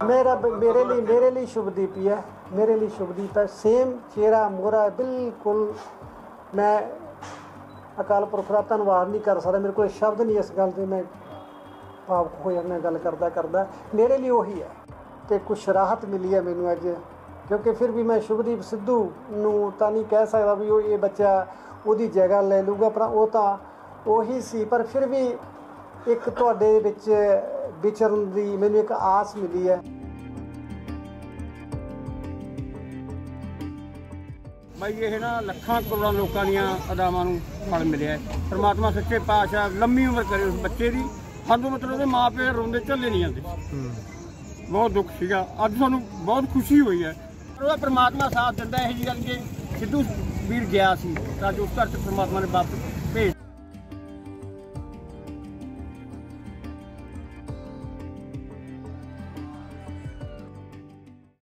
मेरे लिए शुभदीप ही है, मेरे लिए शुभदीप है। सेम चेहरा मोहरा बिल्कुल। मैं अकाल पुरख का धन्नवाद नहीं कर सकता, मेरे को शब्द नहीं इस गल से। मैं भावुक हो जाना गल करदा मेरे लिए वही है। तो कुछ राहत मिली है मैनू अज, क्योंकि फिर भी मैं शुभदीप सिद्धू नूं तां नहीं कह सकदा भी वो ये बच्चा ਉਹਦੀ जगह ले लूगा, पर वो तो ਉਹੀ सी। पर फिर भी एक तुहाडे विच विचरण दी मैनू एक आस मिली है। भाई ये ना ਲੱਖਾਂ ਕਰੋੜਾਂ ਲੋਕਾਂ ਦੀਆਂ ਅਦਾਵਾਂ ਨੂੰ ਫਲ ਮਿਲਿਆ ਹੈ। परमात्मा सच्चे पातशाह लंबी उम्र करे उस बच्चे की। ਸਾਨੂੰ मतलब ਉਹਦੇ ਮਾਂ ਪਿਓ ਰੋਂਦੇ ਝੱਲੇ ਨਹੀਂ ਜਾਂਦੇ। बहुत दुख ਸੀਗਾ। ਅੱਜ ਸਾਨੂੰ बहुत खुशी हुई है। ਉਹਦਾ परमात्मा साथ ਦਿੰਦਾ। ਇਹੋ ਜਿਹੀ ਗੱਲ ਕਿ ਸਿੱਧੂ ਵੀਰ ਗਿਆ ਸੀ ਤਾਂ ਜੋ ਉਸ ਘਰ 'ਚ परमात्मा ने वापस